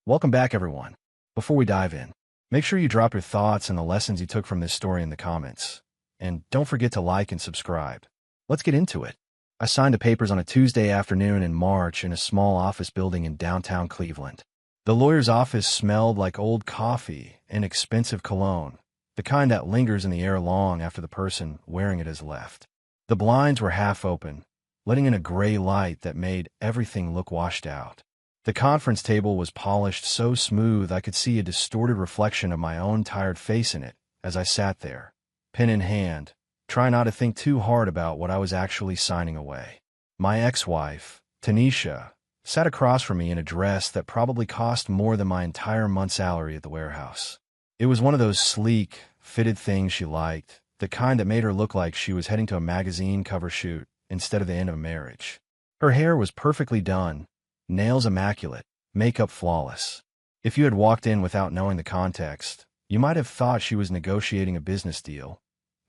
Welcome back, everyone. Before we dive in, make sure you drop your thoughts and the lessons you took from this story in the comments. And don't forget to like and subscribe. Let's get into it. I signed the papers on a Tuesday afternoon in March in a small office building in downtown Cleveland. The lawyer's office smelled like old coffee and expensive cologne, the kind that lingers in the air long after the person wearing it has left. The blinds were half open, letting in a gray light that made everything look washed out. The conference table was polished so smooth I could see a distorted reflection of my own tired face in it as I sat there, pen in hand, trying not to think too hard about what I was actually signing away. My ex-wife, Tanisha, sat across from me in a dress that probably cost more than my entire month's salary at the warehouse. It was one of those sleek, fitted things she liked, the kind that made her look like she was heading to a magazine cover shoot instead of the end of a marriage. Her hair was perfectly done, nails immaculate, makeup flawless. If you had walked in without knowing the context, you might have thought she was negotiating a business deal,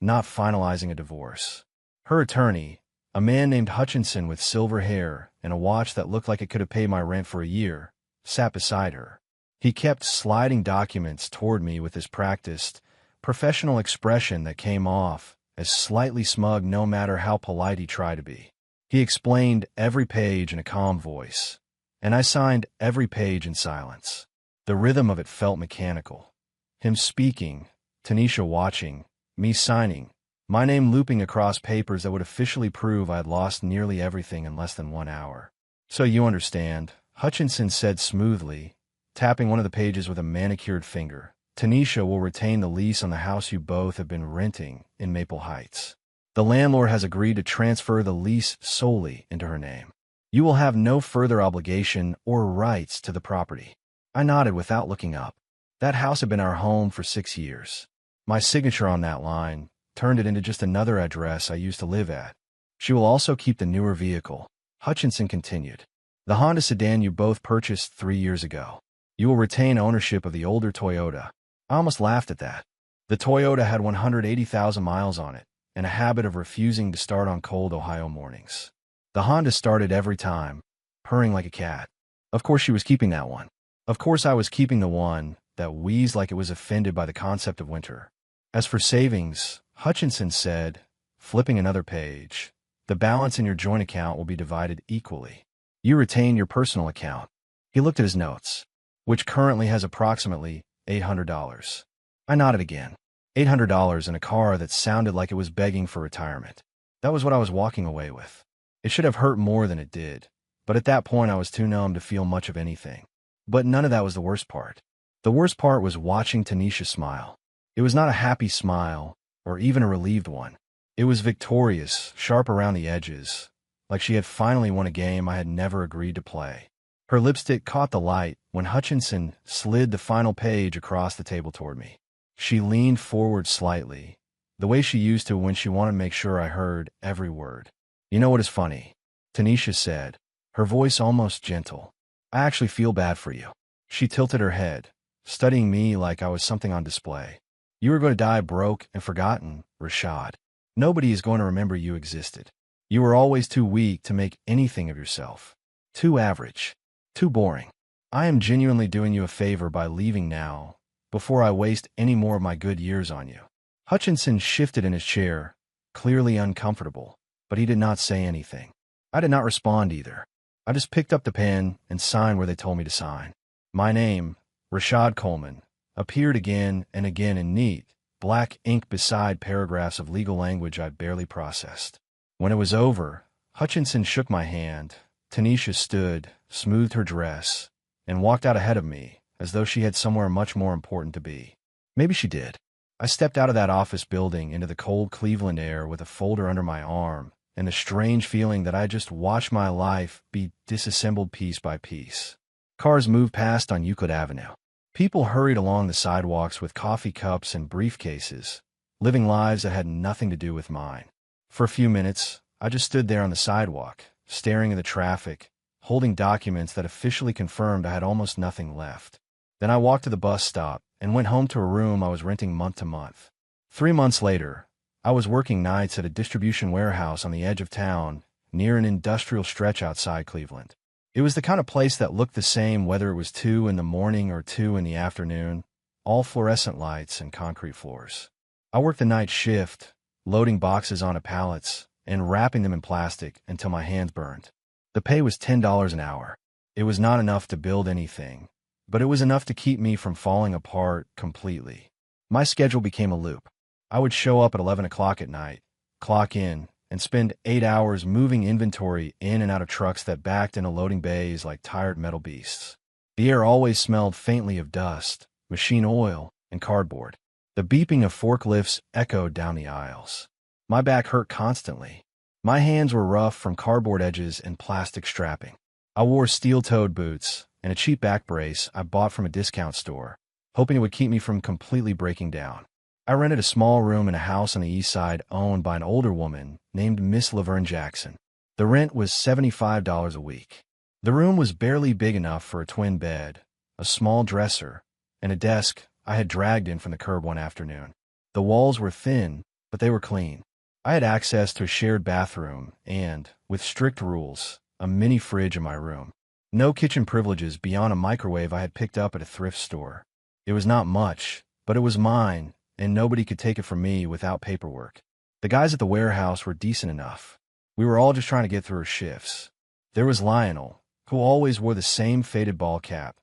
not finalizing a divorce. Her attorney, a man named Hutchinson with silver hair and a watch that looked like it could have paid my rent for a year, sat beside her. He kept sliding documents toward me with his practiced, professional expression that came off as slightly smug no matter how polite he tried to be. He explained every page in a calm voice, and I signed every page in silence. The rhythm of it felt mechanical. Him speaking, Tanisha watching, me signing, my name looping across papers that would officially prove I had lost nearly everything in less than 1 hour. "So you understand," Hutchinson said smoothly, tapping one of the pages with a manicured finger. "Tanisha will retain the lease on the house you both have been renting in Maple Heights. The landlord has agreed to transfer the lease solely into her name. You will have no further obligation or rights to the property." I nodded without looking up. That house had been our home for 6 years. My signature on that line turned it into just another address I used to live at. "She will also keep the newer vehicle," Hutchinson continued. "The Honda sedan you both purchased 3 years ago. You will retain ownership of the older Toyota." I almost laughed at that. The Toyota had 180,000 miles on it and a habit of refusing to start on cold Ohio mornings. The Honda started every time, purring like a cat. Of course she was keeping that one. Of course I was keeping the one that wheezed like it was offended by the concept of winter. "As for savings," Hutchinson said, flipping another page, "the balance in your joint account will be divided equally. You retain your personal account." He looked at his notes, which currently has approximately $800. I nodded again. $800 in a car that sounded like it was begging for retirement. That was what I was walking away with. It should have hurt more than it did, but at that point I was too numb to feel much of anything. But none of that was the worst part. The worst part was watching Tanisha smile. It was not a happy smile, or even a relieved one. It was victorious, sharp around the edges, like she had finally won a game I had never agreed to play. Her lipstick caught the light when Hutchinson slid the final page across the table toward me. She leaned forward slightly, the way she used to when she wanted to make sure I heard every word. "You know what is funny?" Tanisha said, her voice almost gentle. "I actually feel bad for you." She tilted her head, studying me like I was something on display. "You are going to die broke and forgotten, Rashad. Nobody is going to remember you existed. You were always too weak to make anything of yourself. Too average. Too boring. I am genuinely doing you a favor by leaving now, before I waste any more of my good years on you." Hutchinson shifted in his chair, clearly uncomfortable, but he did not say anything. I did not respond either. I just picked up the pen and signed where they told me to sign. My name, Rashad Coleman, appeared again and again in neat, black ink beside paragraphs of legal language I barely processed. When it was over, Hutchinson shook my hand. Tanisha stood, smoothed her dress, and walked out ahead of me, as though she had somewhere much more important to be. Maybe she did. I stepped out of that office building into the cold Cleveland air with a folder under my arm and the strange feeling that I just watched my life be disassembled piece by piece. Cars moved past on Euclid Avenue. People hurried along the sidewalks with coffee cups and briefcases, living lives that had nothing to do with mine. For a few minutes, I just stood there on the sidewalk, staring at the traffic, holding documents that officially confirmed I had almost nothing left. Then I walked to the bus stop and went home to a room I was renting month to month. 3 months later, I was working nights at a distribution warehouse on the edge of town, near an industrial stretch outside Cleveland. It was the kind of place that looked the same whether it was 2 in the morning or 2 in the afternoon, all fluorescent lights and concrete floors. I worked the night shift, loading boxes onto pallets and wrapping them in plastic until my hands burned. The pay was $10 an hour. It was not enough to build anything, but it was enough to keep me from falling apart completely. My schedule became a loop. I would show up at 11 o'clock at night, clock in, and spend 8 hours moving inventory in and out of trucks that backed into loading bays like tired metal beasts. The air always smelled faintly of dust, machine oil, and cardboard. The beeping of forklifts echoed down the aisles. My back hurt constantly. My hands were rough from cardboard edges and plastic strapping. I wore steel-toed boots and a cheap back brace I bought from a discount store, hoping it would keep me from completely breaking down. I rented a small room in a house on the east side owned by an older woman named Miss Laverne Jackson. The rent was $75 a week. The room was barely big enough for a twin bed, a small dresser, and a desk I had dragged in from the curb one afternoon. The walls were thin, but they were clean. I had access to a shared bathroom and, with strict rules, a mini fridge in my room. No kitchen privileges beyond a microwave I had picked up at a thrift store. It was not much, but it was mine, and nobody could take it from me without paperwork. The guys at the warehouse were decent enough. We were all just trying to get through our shifts. There was Lionel, who always wore the same faded ball cap,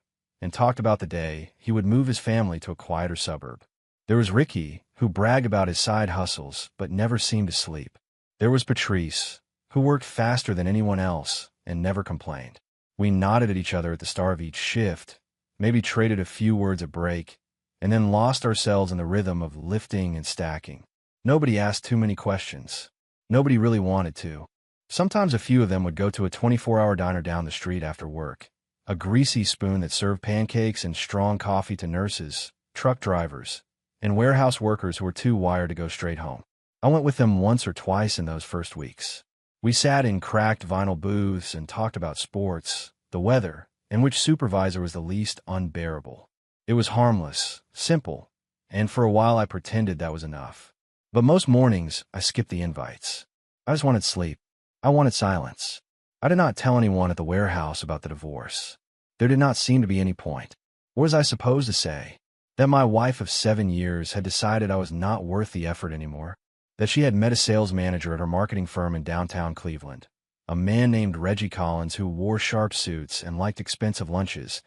and talked about the day he would move his family to a quieter suburb. There was Ricky, who bragged about his side hustles but never seemed to sleep. There was Patrice, who worked faster than anyone else and never complained. We nodded at each other at the start of each shift, maybe traded a few words at break, and then lost ourselves in the rhythm of lifting and stacking. Nobody asked too many questions. Nobody really wanted to. Sometimes a few of them would go to a 24-hour diner down the street after work, a greasy spoon that served pancakes and strong coffee to nurses, truck drivers, and warehouse workers who were too wired to go straight home. I went with them once or twice in those first weeks. We sat in cracked vinyl booths and talked about sports, the weather, and which supervisor was the least unbearable. It was harmless, simple, and for a while I pretended that was enough. But most mornings, I skipped the invites. I just wanted sleep. I wanted silence. I did not tell anyone at the warehouse about the divorce. There did not seem to be any point. What was I supposed to say? That my wife of 7 years had decided I was not worth the effort anymore? That she had met a sales manager at her marketing firm in downtown Cleveland, a man named Reggie Collins who wore sharp suits and liked expensive lunches,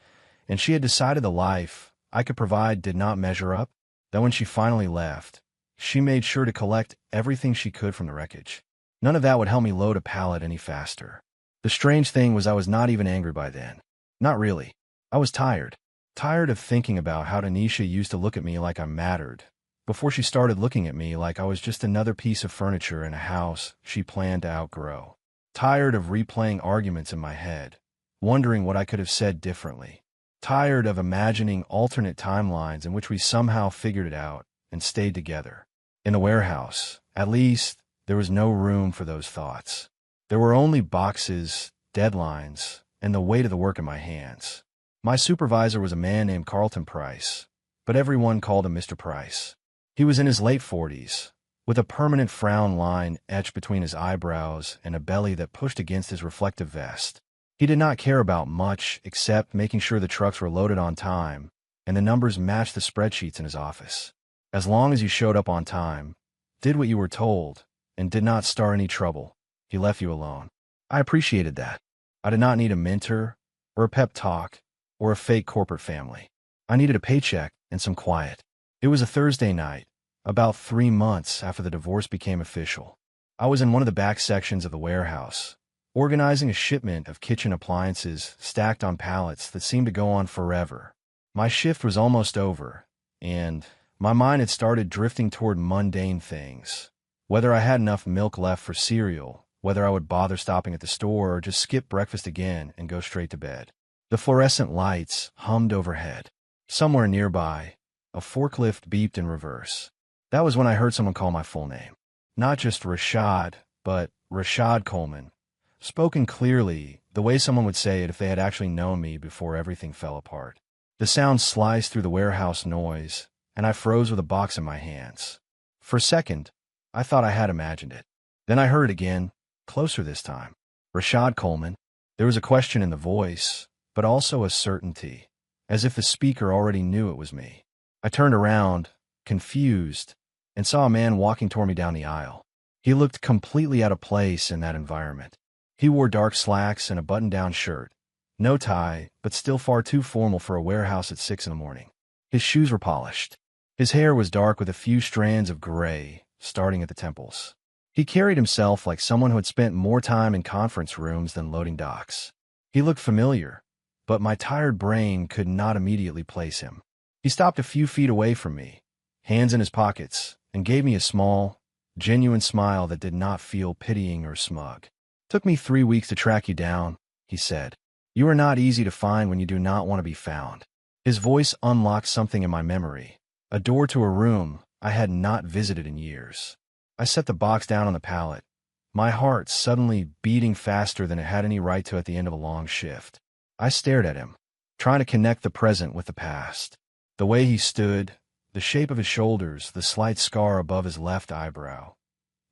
and she had decided the life I could provide did not measure up? That when she finally left, she made sure to collect everything she could from the wreckage. None of that would help me load a pallet any faster. The strange thing was I was not even angry by then. Not really. I was tired. Tired of thinking about how Tanisha used to look at me like I mattered, before she started looking at me like I was just another piece of furniture in a house she planned to outgrow. Tired of replaying arguments in my head, wondering what I could have said differently. Tired of imagining alternate timelines in which we somehow figured it out and stayed together. In the warehouse, at least, there was no room for those thoughts. There were only boxes, deadlines, and the weight of the work in my hands. My supervisor was a man named Carlton Price, but everyone called him Mr. Price. He was in his late 40s, with a permanent frown line etched between his eyebrows and a belly that pushed against his reflective vest. He did not care about much except making sure the trucks were loaded on time and the numbers matched the spreadsheets in his office. As long as you showed up on time, did what you were told, and did not start any trouble, he left you alone. I appreciated that. I did not need a mentor, or a pep talk, or a fake corporate family. I needed a paycheck and some quiet. It was a Thursday night, about 3 months after the divorce became official. I was in one of the back sections of the warehouse, organizing a shipment of kitchen appliances stacked on pallets that seemed to go on forever. My shift was almost over, and my mind had started drifting toward mundane things. Whether I had enough milk left for cereal, whether I would bother stopping at the store or just skip breakfast again and go straight to bed. The fluorescent lights hummed overhead. Somewhere nearby, a forklift beeped in reverse. That was when I heard someone call my full name. Not just Rashad, but Rashad Coleman. Spoken clearly, the way someone would say it if they had actually known me before everything fell apart. The sound sliced through the warehouse noise, and I froze with a box in my hands. For a second, I thought I had imagined it. Then I heard it again, closer this time. Rashad Coleman. There was a question in the voice, but also a certainty, as if the speaker already knew it was me. I turned around, confused, and saw a man walking toward me down the aisle. He looked completely out of place in that environment. He wore dark slacks and a button-down shirt. No tie, but still far too formal for a warehouse at 6 in the morning. His shoes were polished. His hair was dark with a few strands of gray, starting at the temples. He carried himself like someone who had spent more time in conference rooms than loading docks. He looked familiar, but my tired brain could not immediately place him. He stopped a few feet away from me, hands in his pockets, and gave me a small, genuine smile that did not feel pitying or smug. "Took me 3 weeks to track you down," he said. "You are not easy to find when you do not want to be found." His voice unlocked something in my memory, a door to a room I had not visited in years. I set the box down on the pallet, my heart suddenly beating faster than it had any right to at the end of a long shift. I stared at him, trying to connect the present with the past. The way he stood, the shape of his shoulders, the slight scar above his left eyebrow.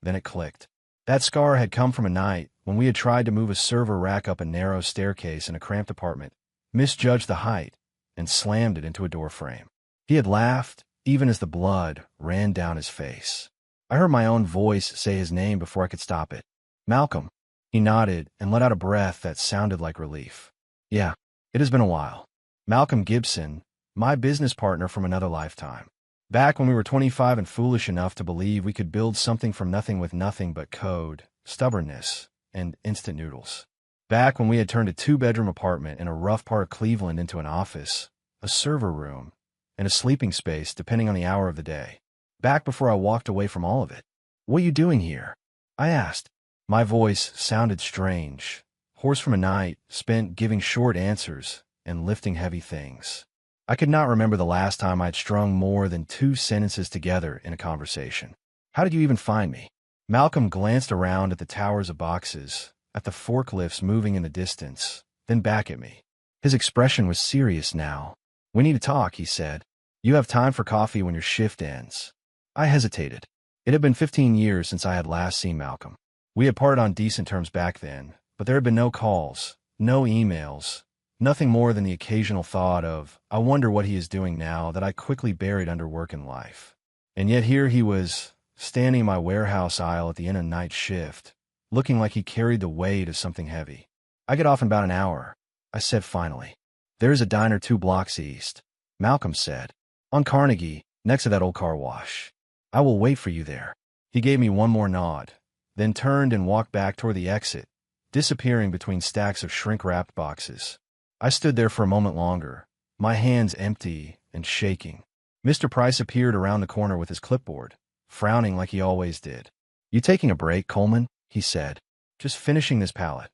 Then it clicked. That scar had come from a night when we had tried to move a server rack up a narrow staircase in a cramped apartment, misjudged the height, and slammed it into a door frame. He had laughed, even as the blood ran down his face. I heard my own voice say his name before I could stop it. "Malcolm." He nodded and let out a breath that sounded like relief. "Yeah, it has been a while. Malcolm Gibson, my business partner from another lifetime. Back when we were 25 and foolish enough to believe we could build something from nothing with nothing but code, stubbornness, and instant noodles. Back when we had turned a 2-bedroom apartment in a rough part of Cleveland into an office, a server room, and a sleeping space depending on the hour of the day. Back before I walked away from all of it. "What are you doing here?" I asked. My voice sounded strange, hoarse from a night spent giving short answers and lifting heavy things. I could not remember the last time I'd strung more than 2 sentences together in a conversation. "How did you even find me?" Malcolm glanced around at the towers of boxes, at the forklifts moving in the distance, then back at me. His expression was serious now. "We need to talk," he said. "You have time for coffee when your shift ends." I hesitated. It had been 15 years since I had last seen Malcolm. We had parted on decent terms back then, but there had been no calls, no emails, nothing more than the occasional thought of, "I wonder what he is doing now," that I quickly buried under work and life. And yet here he was, standing in my warehouse aisle at the end of night shift, looking like he carried the weight of something heavy. "I get off in about an hour," I said finally. "There is a diner 2 blocks east," Malcolm said. "On Carnegie, next to that old car wash. I will wait for you there." He gave me one more nod, then turned and walked back toward the exit, disappearing between stacks of shrink-wrapped boxes. I stood there for a moment longer, my hands empty and shaking. Mr. Price appeared around the corner with his clipboard, frowning like he always did. "You taking a break, Coleman?" he said. "Just finishing this pallet."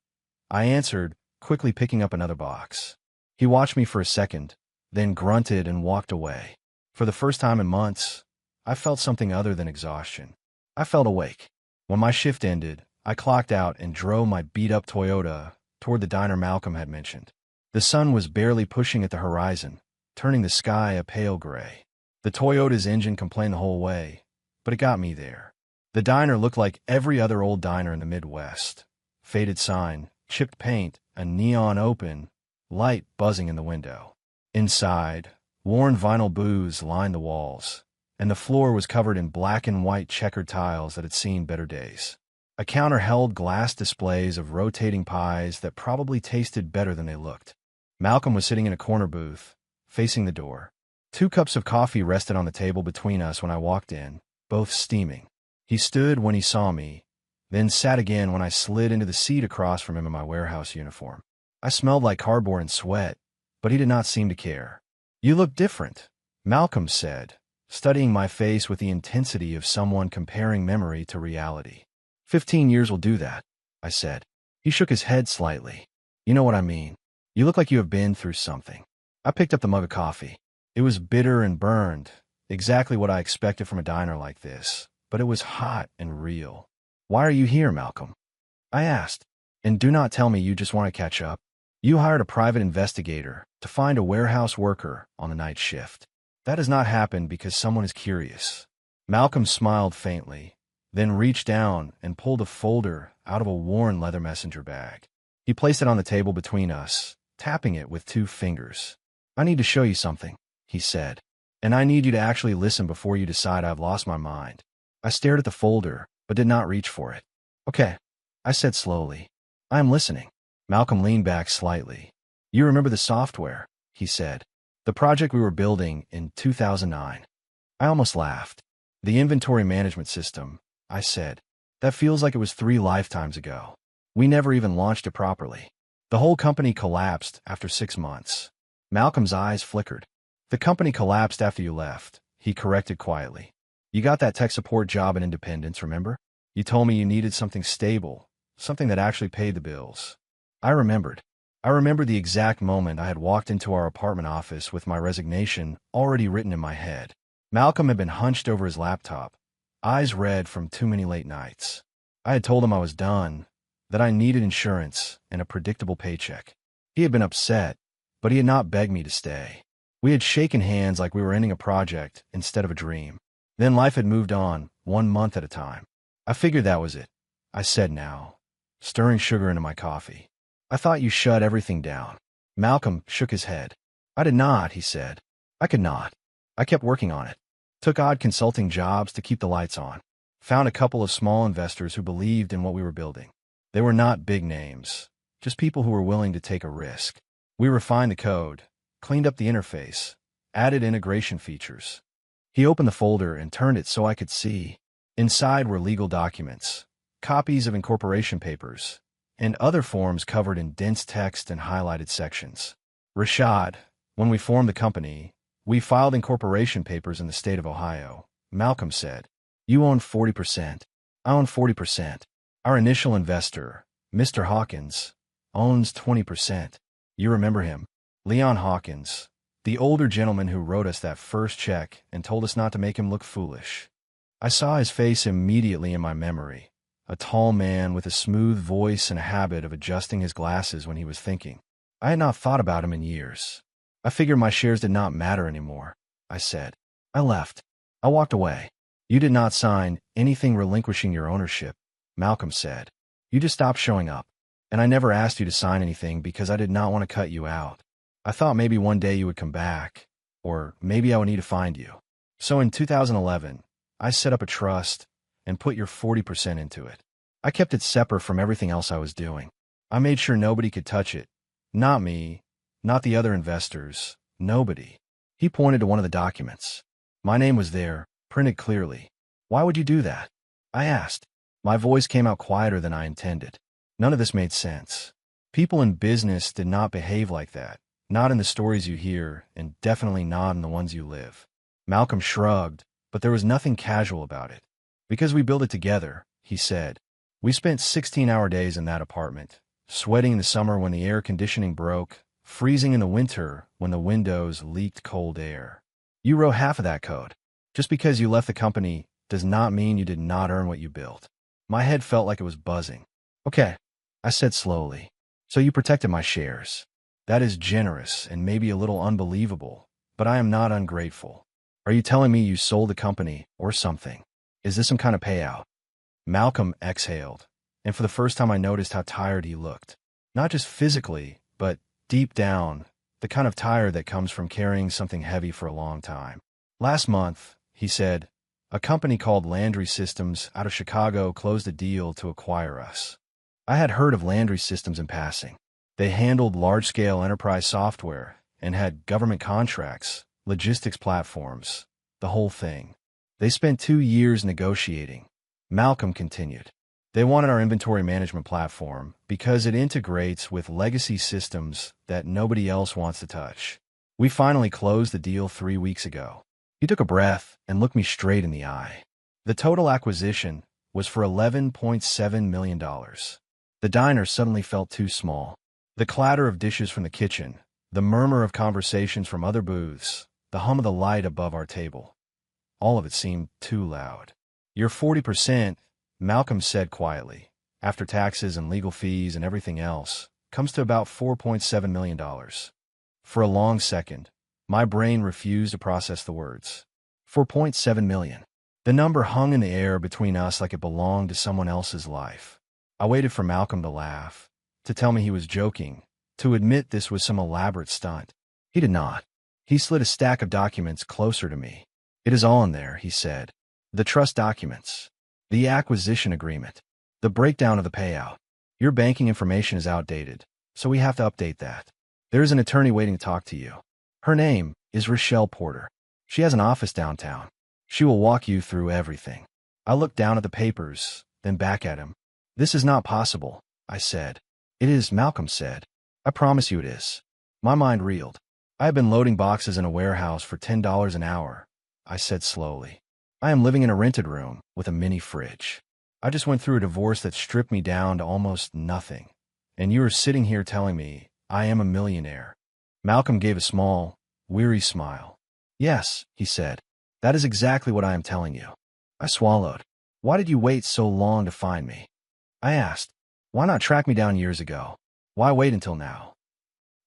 I answered, quickly picking up another box. He watched me for a second, then grunted and walked away. For the first time in months, I felt something other than exhaustion. I felt awake. When my shift ended, I clocked out and drove my beat-up Toyota toward the diner Malcolm had mentioned. The sun was barely pushing at the horizon, turning the sky a pale gray. The Toyota's engine complained the whole way, but it got me there. The diner looked like every other old diner in the Midwest. Faded sign, chipped paint, a neon open, light buzzing in the window. Inside, worn vinyl booths lined the walls, and the floor was covered in black and white checkered tiles that had seen better days. A counter held glass displays of rotating pies that probably tasted better than they looked. Malcolm was sitting in a corner booth, facing the door. 2 cups of coffee rested on the table between us when I walked in, both steaming. He stood when he saw me, then sat again when I slid into the seat across from him in my warehouse uniform. I smelled like cardboard and sweat, but he did not seem to care. "You look different," Malcolm said, studying my face with the intensity of someone comparing memory to reality. 15 years will do that," I said. He shook his head slightly. "You know what I mean. You look like you have been through something." I picked up the mug of coffee. It was bitter and burned, exactly what I expected from a diner like this, but it was hot and real. "Why are you here, Malcolm?" I asked. "And do not tell me you just want to catch up. You hired a private investigator to find a warehouse worker on the night shift. That has not happened because someone is curious." Malcolm smiled faintly, then reached down and pulled a folder out of a worn leather messenger bag. He placed it on the table between us, tapping it with 2 fingers. I need to show you something, he said. And I need you to actually listen before you decide I've lost my mind. I stared at the folder, but did not reach for it. Okay, I said slowly. I am listening. Malcolm leaned back slightly. You remember the software, he said. The project we were building in 2009. I almost laughed. The inventory management system, I said. That feels like it was 3 lifetimes ago. We never even launched it properly. The whole company collapsed after 6 months. Malcolm's eyes flickered. The company collapsed after you left, he corrected quietly. You got that tech support job in Independence, remember? You told me you needed something stable, something that actually paid the bills. I remembered. I remembered the exact moment I had walked into our apartment office with my resignation already written in my head. Malcolm had been hunched over his laptop, eyes red from too many late nights. I had told him I was done, that I needed insurance and a predictable paycheck. He had been upset, but he had not begged me to stay. We had shaken hands like we were ending a project instead of a dream. Then life had moved on, 1 month at a time. I figured that was it, I said now, stirring sugar into my coffee. I thought you shut everything down. Malcolm shook his head. I did not, he said. I could not. I kept working on it. Took odd consulting jobs to keep the lights on. Found a couple of small investors who believed in what we were building. They were not big names, just people who were willing to take a risk. We refined the code, cleaned up the interface, added integration features. He opened the folder and turned it so I could see. Inside were legal documents, copies of incorporation papers, and other forms covered in dense text and highlighted sections. Rashad, when we formed the company, we filed incorporation papers in the state of Ohio. Malcolm said, you own 40%. I own 40%. Our initial investor, Mr. Hawkins, owns 20%. You remember him? Leon Hawkins, the older gentleman who wrote us that first check and told us not to make him look foolish. I saw his face immediately in my memory, a tall man with a smooth voice and a habit of adjusting his glasses when he was thinking. I had not thought about him in years. I figured my shares did not matter anymore, I said. I left. I walked away. You did not sign anything relinquishing your ownership, Malcolm said. You just stopped showing up. And I never asked you to sign anything because I did not want to cut you out. I thought maybe one day you would come back, or maybe I would need to find you. So in 2011, I set up a trust and put your 40% into it. I kept it separate from everything else I was doing. I made sure nobody could touch it. Not me, not the other investors, nobody. He pointed to one of the documents. My name was there, printed clearly. Why would you do that? I asked. My voice came out quieter than I intended. None of this made sense. People in business did not behave like that, not in the stories you hear, and definitely not in the ones you live. Malcolm shrugged, but there was nothing casual about it. Because we built it together, he said. We spent 16-hour days in that apartment, sweating in the summer when the air conditioning broke, freezing in the winter when the windows leaked cold air. You wrote half of that code. Just because you left the company does not mean you did not earn what you built. My head felt like it was buzzing. Okay, I said slowly. So you protected my shares. That is generous and maybe a little unbelievable, but I am not ungrateful. Are you telling me you sold the company or something? Is this some kind of payout? Malcolm exhaled, and for the first time I noticed how tired he looked. Not just physically, but deep down, the kind of tired that comes from carrying something heavy for a long time. Last month, he said, a company called Landry Systems out of Chicago closed a deal to acquire us. I had heard of Landry Systems in passing. They handled large-scale enterprise software and had government contracts, logistics platforms, the whole thing. They spent 2 years negotiating. Malcolm continued. They wanted our inventory management platform because it integrates with legacy systems that nobody else wants to touch. We finally closed the deal 3 weeks ago. He took a breath and looked me straight in the eye. The total acquisition was for $11.7 million. The diner suddenly felt too small. The clatter of dishes from the kitchen, the murmur of conversations from other booths, the hum of the light above our table. All of it seemed too loud. Your 40%, Malcolm said quietly, after taxes and legal fees and everything else, comes to about $4.7 million. For a long second, my brain refused to process the words. 4.7 million. The number hung in the air between us like it belonged to someone else's life. I waited for Malcolm to laugh, to tell me he was joking, to admit this was some elaborate stunt. He did not. He slid a stack of documents closer to me. It is all in there, he said. The trust documents, the acquisition agreement, the breakdown of the payout. Your banking information is outdated, so we have to update that. There is an attorney waiting to talk to you. Her name is Rochelle Porter. She has an office downtown. She will walk you through everything. I looked down at the papers, then back at him. This is not possible, I said. It is, Malcolm said. I promise you it is. My mind reeled. I have been loading boxes in a warehouse for $10 an hour, I said slowly. I am living in a rented room with a mini fridge. I just went through a divorce that stripped me down to almost nothing. And you are sitting here telling me I am a millionaire. Malcolm gave a small, weary smile. Yes, he said. That is exactly what I am telling you. I swallowed. Why did you wait so long to find me? I asked. Why not track me down years ago? Why wait until now?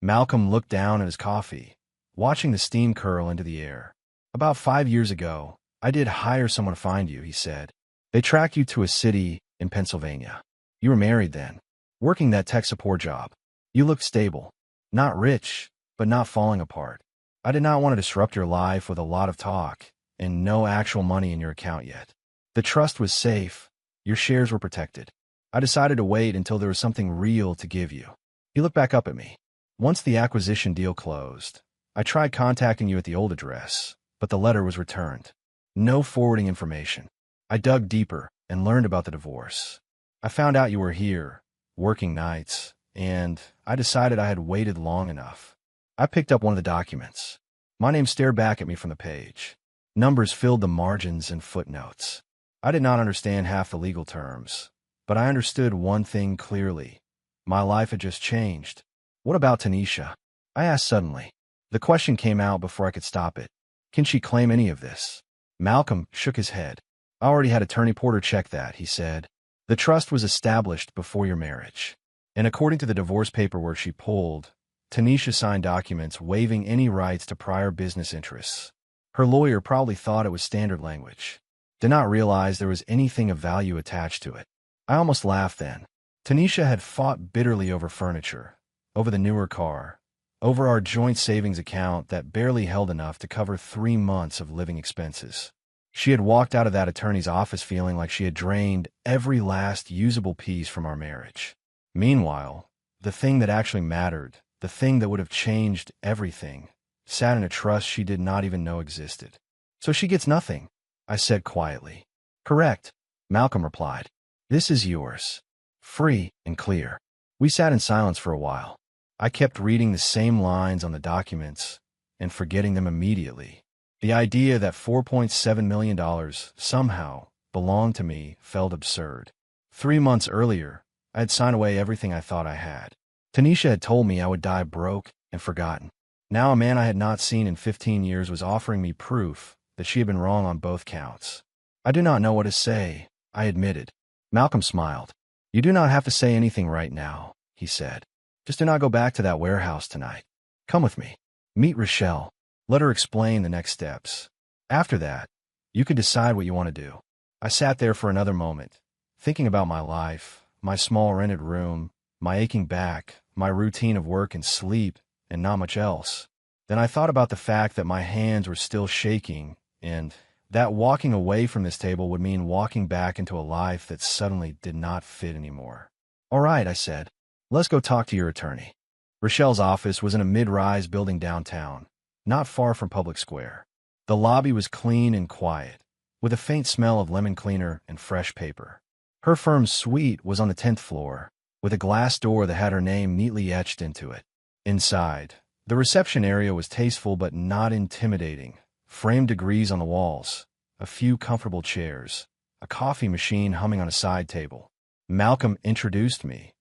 Malcolm looked down at his coffee, watching the steam curl into the air. About 5 years ago, I did hire someone to find you, he said. They tracked you to a city in Pennsylvania. You were married then, working that tech support job. You looked stable, not rich, but not falling apart. I did not want to disrupt your life with a lot of talk and no actual money in your account yet. The trust was safe. Your shares were protected. I decided to wait until there was something real to give you. He looked back up at me. Once the acquisition deal closed, I tried contacting you at the old address, but the letter was returned. No forwarding information. I dug deeper and learned about the divorce. I found out you were here, working nights, and I decided I had waited long enough. I picked up one of the documents. My name stared back at me from the page. Numbers filled the margins and footnotes. I did not understand half the legal terms, but I understood one thing clearly. My life had just changed. What about Tanisha? I asked suddenly. The question came out before I could stop it. Can she claim any of this? Malcolm shook his head. I already had Attorney Porter check that, he said. The trust was established before your marriage. And according to the divorce paperwork she pulled, Tanisha signed documents waiving any rights to prior business interests. Her lawyer probably thought it was standard language. Did not realize there was anything of value attached to it. I almost laughed then. Tanisha had fought bitterly over furniture, over the newer car, over our joint savings account that barely held enough to cover 3 months of living expenses. She had walked out of that attorney's office feeling like she had drained every last usable piece from our marriage. Meanwhile, the thing that actually mattered, the thing that would have changed everything, sat in a trust she did not even know existed. So she gets nothing, I said quietly. Correct, Malcolm replied. This is yours. Free and clear. We sat in silence for a while. I kept reading the same lines on the documents and forgetting them immediately. The idea that $4.7 million somehow belonged to me felt absurd. 3 months earlier, I had signed away everything I thought I had. Tanisha had told me I would die broke and forgotten. Now a man I had not seen in 15 years was offering me proof that she had been wrong on both counts. I do not know what to say, I admitted. Malcolm smiled. You do not have to say anything right now, he said. Just do not go back to that warehouse tonight. Come with me. Meet Rochelle. Let her explain the next steps. After that, you can decide what you want to do. I sat there for another moment, thinking about my life, my small rented room, my aching back, my routine of work and sleep, and not much else. Then I thought about the fact that my hands were still shaking, and that walking away from this table would mean walking back into a life that suddenly did not fit anymore. All right, I said. Let's go talk to your attorney. Rochelle's office was in a mid-rise building downtown, not far from Public Square. The lobby was clean and quiet, with a faint smell of lemon cleaner and fresh paper. Her firm's suite was on the 10th floor, with a glass door that had her name neatly etched into it. Inside, the reception area was tasteful but not intimidating. Framed degrees on the walls, a few comfortable chairs, a coffee machine humming on a side table. Malcolm introduced me,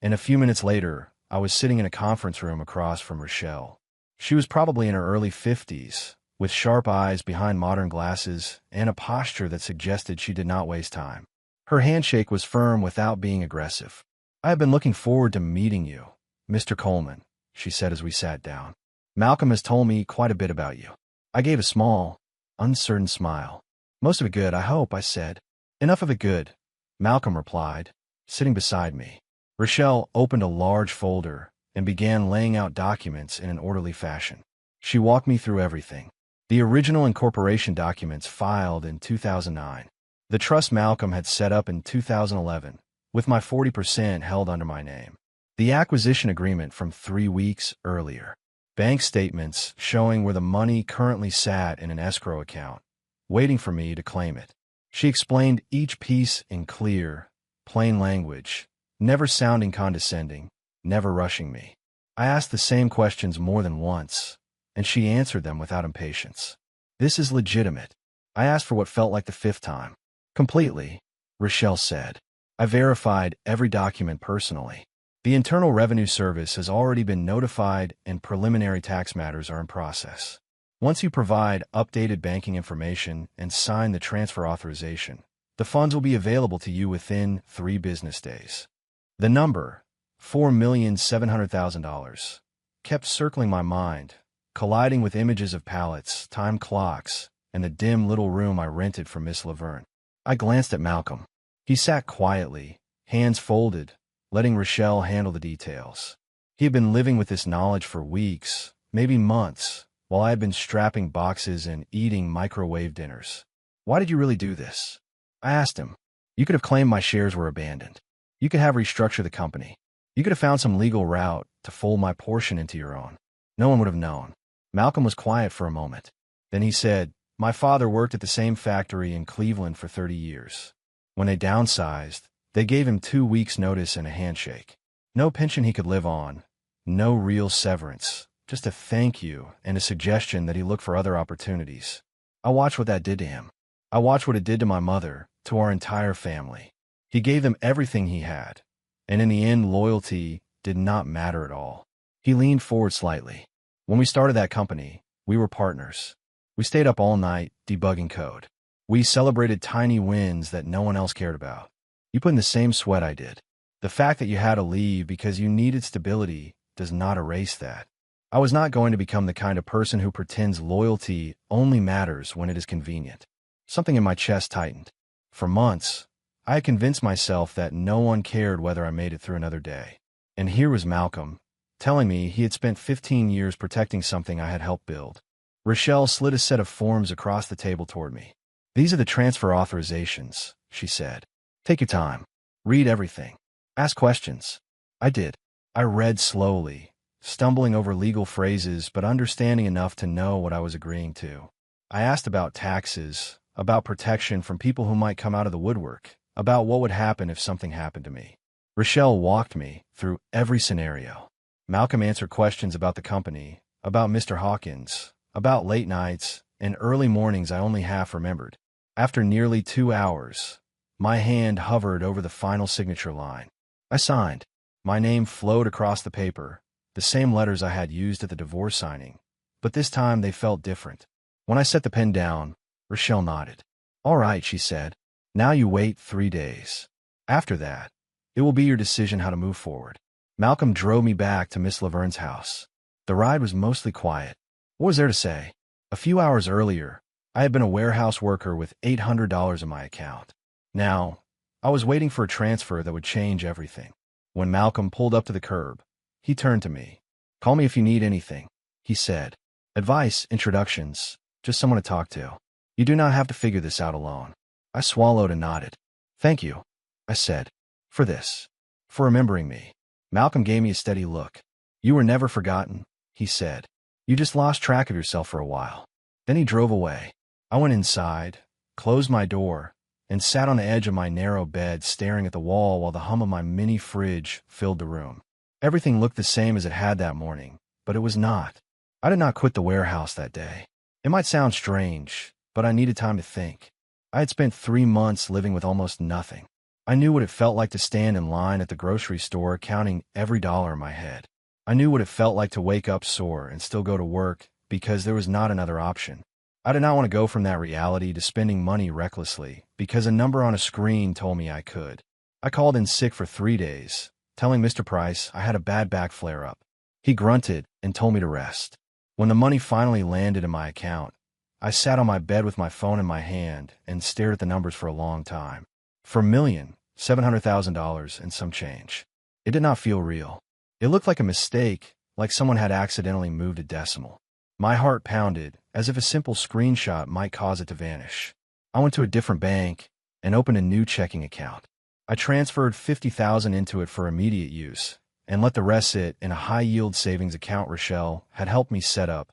and a few minutes later, I was sitting in a conference room across from Rochelle. She was probably in her early 50s, with sharp eyes behind modern glasses and a posture that suggested she did not waste time. Her handshake was firm without being aggressive. I have been looking forward to meeting you, Mr. Coleman, she said as we sat down. Malcolm has told me quite a bit about you. I gave a small, uncertain smile. Most of it good, I hope, I said. Enough of it good, Malcolm replied, sitting beside me. Rochelle opened a large folder and began laying out documents in an orderly fashion. She walked me through everything. The original incorporation documents filed in 2009. The trust Malcolm had set up in 2011, with my 40% held under my name. The acquisition agreement from 3 weeks earlier. Bank statements showing where the money currently sat in an escrow account, waiting for me to claim it. She explained each piece in clear, plain language, never sounding condescending, never rushing me. I asked the same questions more than once, and she answered them without impatience. This is legitimate. I asked for what felt like the 5th time. Completely, Rochelle said. I verified every document personally. The Internal Revenue Service has already been notified and preliminary tax matters are in process. Once you provide updated banking information and sign the transfer authorization, the funds will be available to you within 3 business days. The number, $4,700,000, kept circling my mind, colliding with images of pallets, time clocks, and the dim little room I rented from Miss Laverne. I glanced at Malcolm. He sat quietly, hands folded, letting Rochelle handle the details. He had been living with this knowledge for weeks, maybe months, while I had been strapping boxes and eating microwave dinners. Why did you really do this? I asked him. You could have claimed my shares were abandoned. You could have restructured the company. You could have found some legal route to fold my portion into your own. No one would have known. Malcolm was quiet for a moment. Then he said, my father worked at the same factory in Cleveland for 30 years. When they downsized, they gave him 2 weeks' notice and a handshake. No pension he could live on, no real severance, just a thank you and a suggestion that he look for other opportunities. I watched what that did to him. I watched what it did to my mother, to our entire family. He gave them everything he had, and in the end, loyalty did not matter at all. He leaned forward slightly. When we started that company, we were partners. We stayed up all night, debugging code. We celebrated tiny wins that no one else cared about. You put in the same sweat I did. The fact that you had to leave because you needed stability does not erase that. I was not going to become the kind of person who pretends loyalty only matters when it is convenient. Something in my chest tightened. For months, I had convinced myself that no one cared whether I made it through another day. And here was Malcolm, telling me he had spent 15 years protecting something I had helped build. Rochelle slid a set of forms across the table toward me. These are the transfer authorizations, she said. Take your time. Read everything. Ask questions. I did. I read slowly, stumbling over legal phrases but understanding enough to know what I was agreeing to. I asked about taxes, about protection from people who might come out of the woodwork, about what would happen if something happened to me. Rochelle walked me through every scenario. Malcolm answered questions about the company, about Mr. Hawkins, about late nights and early mornings I only half remembered. After nearly 2 hours, my hand hovered over the final signature line. I signed. My name flowed across the paper, the same letters I had used at the divorce signing, but this time they felt different. When I set the pen down, Rochelle nodded. All right, she said. Now you wait 3 days. After that, it will be your decision how to move forward. Malcolm drove me back to Miss Laverne's house. The ride was mostly quiet. What was there to say? A few hours earlier, I had been a warehouse worker with $800 in my account. Now, I was waiting for a transfer that would change everything. When Malcolm pulled up to the curb, he turned to me. Call me if you need anything, he said. Advice, introductions, just someone to talk to. You do not have to figure this out alone. I swallowed and nodded. Thank you, I said, for this, for remembering me. Malcolm gave me a steady look. You were never forgotten, he said. You just lost track of yourself for a while. Then he drove away. I went inside, closed my door, and sat on the edge of my narrow bed staring at the wall while the hum of my mini fridge filled the room. Everything looked the same as it had that morning, but it was not. I did not quit the warehouse that day. It might sound strange, but I needed time to think. I had spent 3 months living with almost nothing. I knew what it felt like to stand in line at the grocery store counting every dollar in my head. I knew what it felt like to wake up sore and still go to work because there was not another option. I did not want to go from that reality to spending money recklessly because a number on a screen told me I could. I called in sick for 3 days, telling Mr. Price I had a bad back flare-up. He grunted and told me to rest. When the money finally landed in my account, I sat on my bed with my phone in my hand and stared at the numbers for a long time. For $1,700,000 and some change. It did not feel real. It looked like a mistake, like someone had accidentally moved a decimal. My heart pounded, as if a simple screenshot might cause it to vanish. I went to a different bank and opened a new checking account. I transferred $50,000 into it for immediate use, and let the rest sit in a high-yield savings account Rochelle had helped me set up,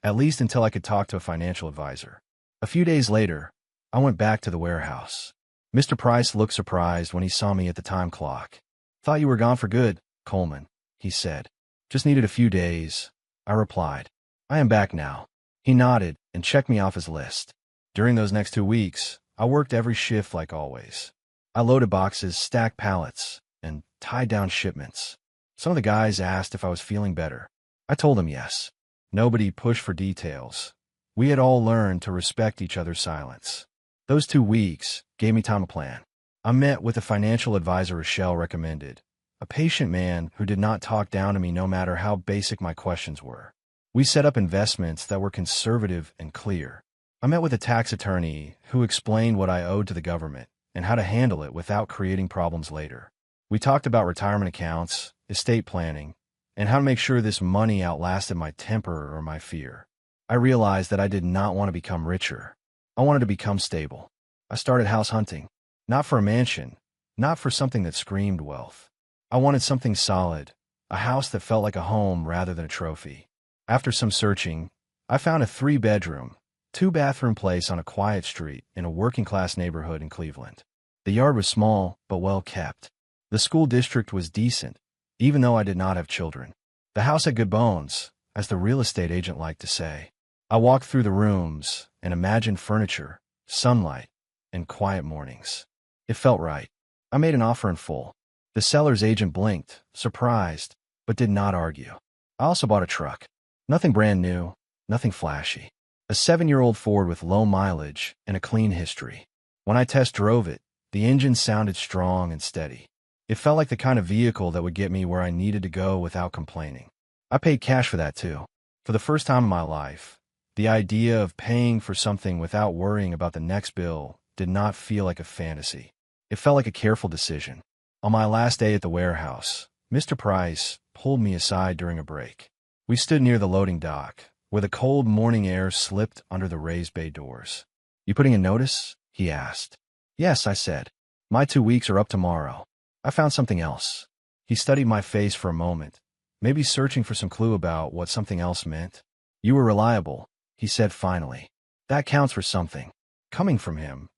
at least until I could talk to a financial advisor. A few days later, I went back to the warehouse. Mr. Price looked surprised when he saw me at the time clock. "Thought you were gone for good, Coleman," he said. "Just needed a few days," I replied. "I am back now." He nodded and checked me off his list. During those next 2 weeks, I worked every shift like always. I loaded boxes, stacked pallets, and tied down shipments. Some of the guys asked if I was feeling better. I told them yes. Nobody pushed for details. We had all learned to respect each other's silence. Those 2 weeks gave me time to plan. I met with a financial advisor Rochelle recommended, a patient man who did not talk down to me no matter how basic my questions were. We set up investments that were conservative and clear. I met with a tax attorney who explained what I owed to the government and how to handle it without creating problems later. We talked about retirement accounts, estate planning, and how to make sure this money outlasted my temper or my fear. I realized that I did not want to become richer. I wanted to become stable. I started house hunting. Not for a mansion, not for something that screamed wealth. I wanted something solid, a house that felt like a home rather than a trophy. After some searching, I found a 3-bedroom, 2-bathroom place on a quiet street in a working-class neighborhood in Cleveland. The yard was small, but well kept. The school district was decent, even though I did not have children. The house had good bones, as the real estate agent liked to say. I walked through the rooms and imagined furniture, sunlight, and quiet mornings. It felt right. I made an offer in full. The seller's agent blinked, surprised, but did not argue. I also bought a truck. Nothing brand new, nothing flashy. A 7-year-old Ford with low mileage and a clean history. When I test drove it, the engine sounded strong and steady. It felt like the kind of vehicle that would get me where I needed to go without complaining. I paid cash for that too. For the first time in my life, the idea of paying for something without worrying about the next bill did not feel like a fantasy. It felt like a careful decision. On my last day at the warehouse, Mr. Price pulled me aside during a break. We stood near the loading dock, where the cold morning air slipped under the raised bay doors. "You putting a notice?" he asked. "Yes," I said. "My 2 weeks are up tomorrow. I found something else." He studied my face for a moment, maybe searching for some clue about what something else meant. "You were reliable," he said finally. That counts for something. Coming from him,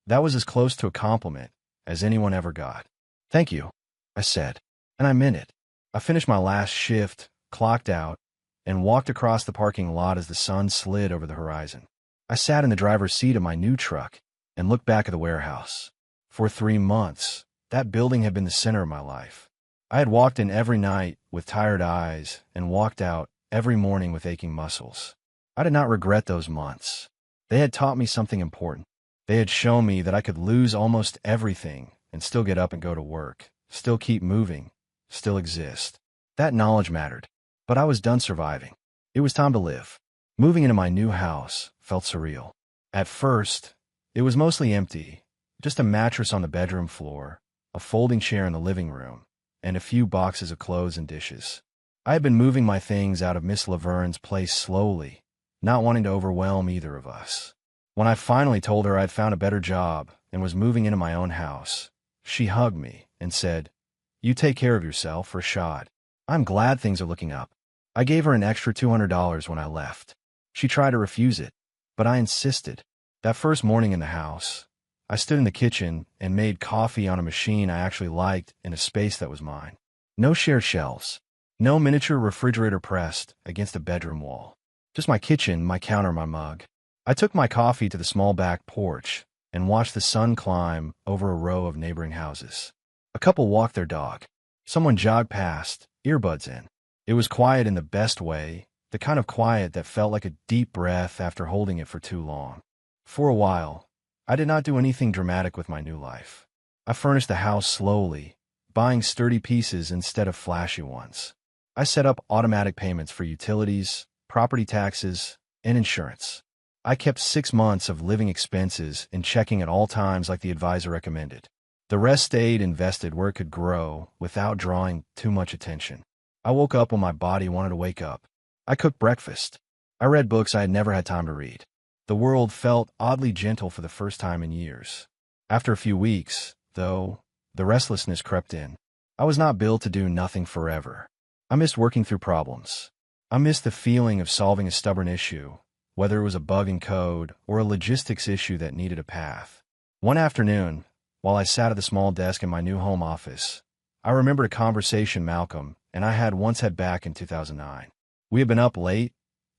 that was as close to a compliment as anyone ever got. "Thank you," I said, and I meant it. I finished my last shift, clocked out, and walked across the parking lot as the sun slid over the horizon. I sat in the driver's seat of my new truck and looked back at the warehouse. For 3 months, that building had been the center of my life. I had walked in every night with tired eyes and walked out every morning with aching muscles. I did not regret those months. They had taught me something important. They had shown me that I could lose almost everything and still get up and go to work, still keep moving, still exist. That knowledge mattered. But I was done surviving. It was time to live. Moving into my new house felt surreal. At first, it was mostly empty, just a mattress on the bedroom floor, a folding chair in the living room, and a few boxes of clothes and dishes. I had been moving my things out of Miss Laverne's place slowly, not wanting to overwhelm either of us. When I finally told her I'd found a better job and was moving into my own house, she hugged me and said, "You take care of yourself, Rashad. I'm glad things are looking up." I gave her an extra $200 when I left. She tried to refuse it, but I insisted. That first morning in the house, I stood in the kitchen and made coffee on a machine I actually liked in a space that was mine. No shared shelves. No miniature refrigerator pressed against a bedroom wall. Just my kitchen, my counter, my mug. I took my coffee to the small back porch and watched the sun climb over a row of neighboring houses. A couple walked their dog. Someone jogged past, earbuds in. It was quiet in the best way, the kind of quiet that felt like a deep breath after holding it for too long. For a while, I did not do anything dramatic with my new life. I furnished the house slowly, buying sturdy pieces instead of flashy ones. I set up automatic payments for utilities, property taxes, and insurance. I kept 6 months of living expenses in checking at all times like the advisor recommended. The rest stayed invested where it could grow without drawing too much attention. I woke up when my body wanted to wake up. I cooked breakfast. I read books I had never had time to read. The world felt oddly gentle for the first time in years. After a few weeks, though, the restlessness crept in. I was not built to do nothing forever. I missed working through problems. I missed the feeling of solving a stubborn issue, whether it was a bug in code or a logistics issue that needed a path. One afternoon, while I sat at the small desk in my new home office, I remembered a conversation Malcolm and I had once had back in 2009. We had been up late,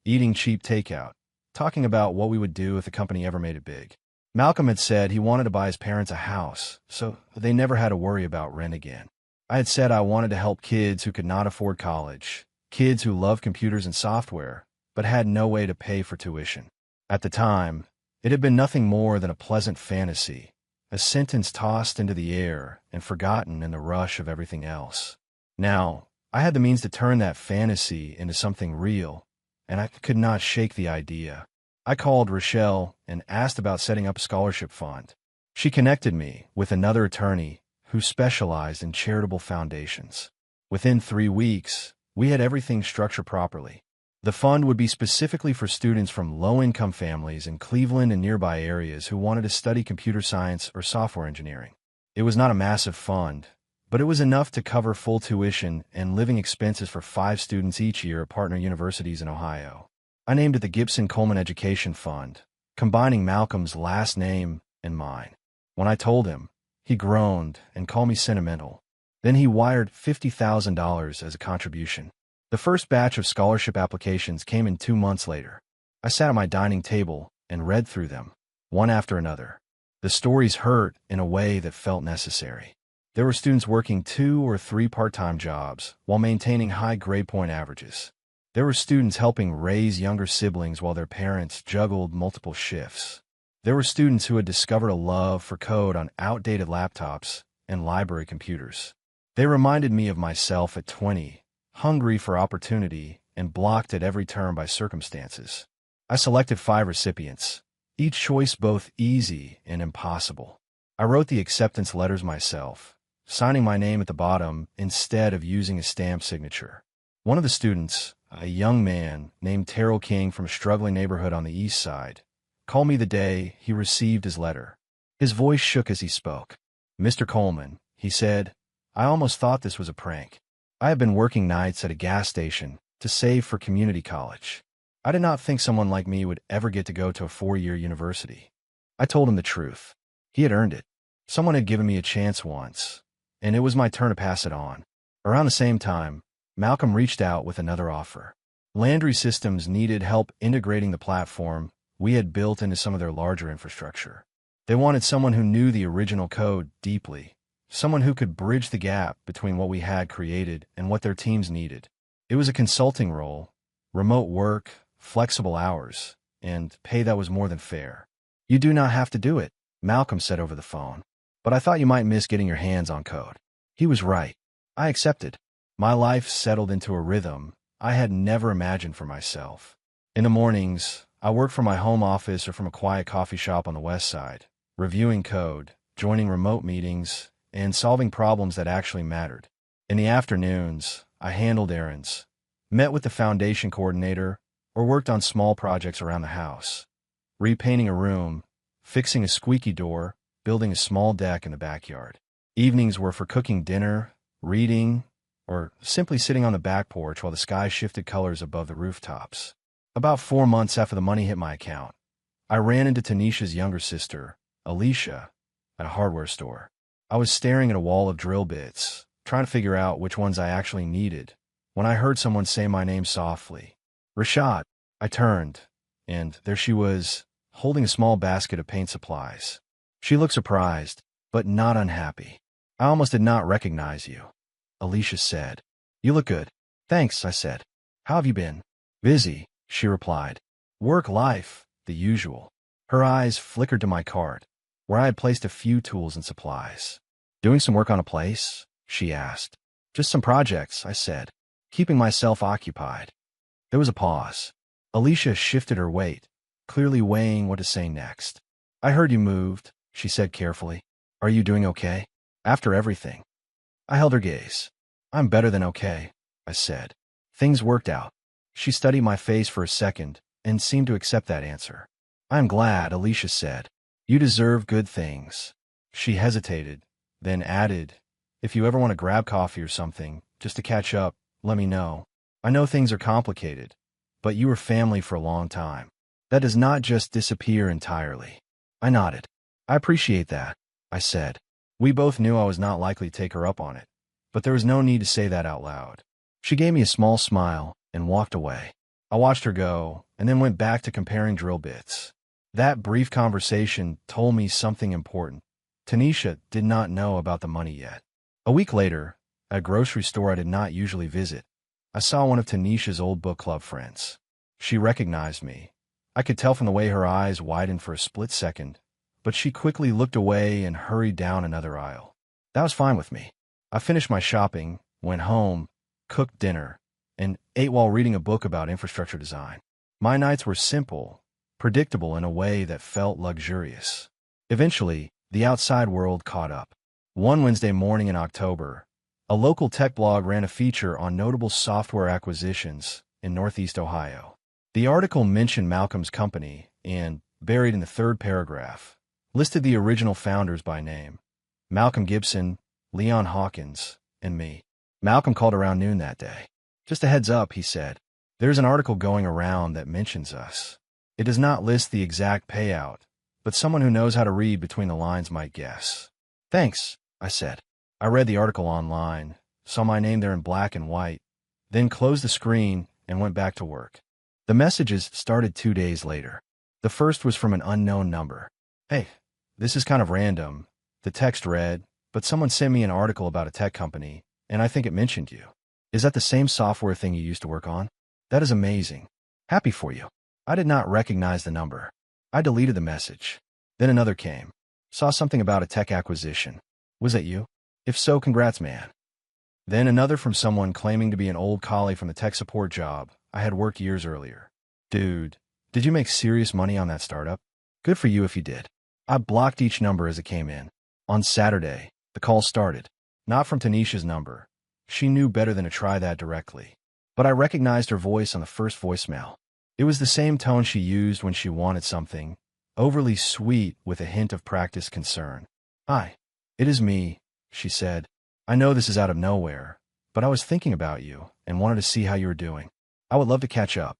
eating cheap takeout, talking about what we would do if the company ever made it big. Malcolm had said he wanted to buy his parents a house, so they never had to worry about rent again. I had said I wanted to help kids who could not afford college, kids who loved computers and software, but had no way to pay for tuition. At the time, it had been nothing more than a pleasant fantasy, a sentence tossed into the air and forgotten in the rush of everything else. Now, I had the means to turn that fantasy into something real, and I could not shake the idea. I called Rochelle and asked about setting up a scholarship fund. She connected me with another attorney who specialized in charitable foundations. Within 3 weeks, we had everything structured properly. The fund would be specifically for students from low-income families in Cleveland and nearby areas who wanted to study computer science or software engineering. It was not a massive fund, but it was enough to cover full tuition and living expenses for 5 students each year at partner universities in Ohio. I named it the Gibson Coleman Education Fund, combining Malcolm's last name and mine. When I told him, he groaned and called me sentimental. Then he wired $50,000 as a contribution. The first batch of scholarship applications came in 2 months later. I sat at my dining table and read through them, one after another. The stories hurt in a way that felt necessary. There were students working 2 or 3 part-time jobs while maintaining high grade point averages. There were students helping raise younger siblings while their parents juggled multiple shifts. There were students who had discovered a love for code on outdated laptops and library computers. They reminded me of myself at 20, hungry for opportunity and blocked at every turn by circumstances. I selected 5 recipients, each choice both easy and impossible. I wrote the acceptance letters myself, signing my name at the bottom instead of using a stamped signature. One of the students, a young man named Terrell King from a struggling neighborhood on the east side, called me the day he received his letter. His voice shook as he spoke. "Mr. Coleman," he said, "I almost thought this was a prank. I have been working nights at a gas station to save for community college. I did not think someone like me would ever get to go to a 4-year university." I told him the truth. He had earned it. Someone had given me a chance once, and it was my turn to pass it on. Around the same time, Malcolm reached out with another offer. Landry Systems needed help integrating the platform we had built into some of their larger infrastructure. They wanted someone who knew the original code deeply, someone who could bridge the gap between what we had created and what their teams needed. It was a consulting role, remote work, flexible hours, and pay that was more than fair. "You do not have to do it," Malcolm said over the phone. "But I thought you might miss getting your hands on code." He was right. I accepted. My life settled into a rhythm I had never imagined for myself. In the mornings, I worked from my home office or from a quiet coffee shop on the west side, reviewing code, joining remote meetings, and solving problems that actually mattered. In the afternoons, I handled errands, met with the foundation coordinator, or worked on small projects around the house, repainting a room, fixing a squeaky door, building a small deck in the backyard. Evenings were for cooking dinner, reading, or simply sitting on the back porch while the sky shifted colors above the rooftops. About 4 months after the money hit my account, I ran into Tanisha's younger sister, Alicia, at a hardware store. I was staring at a wall of drill bits, trying to figure out which ones I actually needed, when I heard someone say my name softly. "Rashad." I turned, and there she was, holding a small basket of paint supplies. She looked surprised, but not unhappy. "I almost did not recognize you," Alicia said. "You look good." "Thanks," I said. "How have you been?" "Busy," she replied. "Work, life, the usual." Her eyes flickered to my cart, where I had placed a few tools and supplies. "Doing some work on a place?" she asked. "Just some projects," I said, keeping myself occupied. There was a pause. Alicia shifted her weight, clearly weighing what to say next. "I heard you moved," she said carefully. "Are you doing okay?" After everything. I held her gaze. I'm better than okay, I said. Things worked out. She studied my face for a second and seemed to accept that answer. I'm glad, Alicia said. You deserve good things. She hesitated, then added, if you ever want to grab coffee or something, just to catch up, let me know. I know things are complicated, but you were family for a long time. That does not just disappear entirely. I nodded. I appreciate that, I said. We both knew I was not likely to take her up on it, but there was no need to say that out loud. She gave me a small smile and walked away. I watched her go, and then went back to comparing drill bits. That brief conversation told me something important. Tanisha did not know about the money yet. A week later, at a grocery store I did not usually visit, I saw one of Tanisha's old book club friends. She recognized me. I could tell from the way her eyes widened for a split second, but she quickly looked away and hurried down another aisle. That was fine with me. I finished my shopping, went home, cooked dinner, and ate while reading a book about infrastructure design. My nights were simple, predictable in a way that felt luxurious. Eventually, the outside world caught up. One Wednesday morning in October, a local tech blog ran a feature on notable software acquisitions in Northeast Ohio. The article mentioned Malcolm's company and, buried in the third paragraph, listed the original founders by name: Malcolm Gibson, Leon Hawkins, and me. Malcolm called around noon that day. Just a heads up, he said. There's an article going around that mentions us. It does not list the exact payout, but someone who knows how to read between the lines might guess. Thanks, I said. I read the article online, saw my name there in black and white, then closed the screen and went back to work. The messages started 2 days later. The first was from an unknown number. Hey, this is kind of random, the text read, but someone sent me an article about a tech company, and I think it mentioned you. Is that the same software thing you used to work on? That is amazing. Happy for you. I did not recognize the number. I deleted the message. Then another came. Saw something about a tech acquisition. Was that you? If so, congrats, man. Then another from someone claiming to be an old colleague from the tech support job I had worked years earlier. Dude, did you make serious money on that startup? Good for you if you did. I blocked each number as it came in. On Saturday, the call started. Not from Tanisha's number. She knew better than to try that directly. But I recognized her voice on the first voicemail. It was the same tone she used when she wanted something, overly sweet with a hint of practiced concern. Hi, it is me, she said. I know this is out of nowhere, but I was thinking about you and wanted to see how you were doing. I would love to catch up.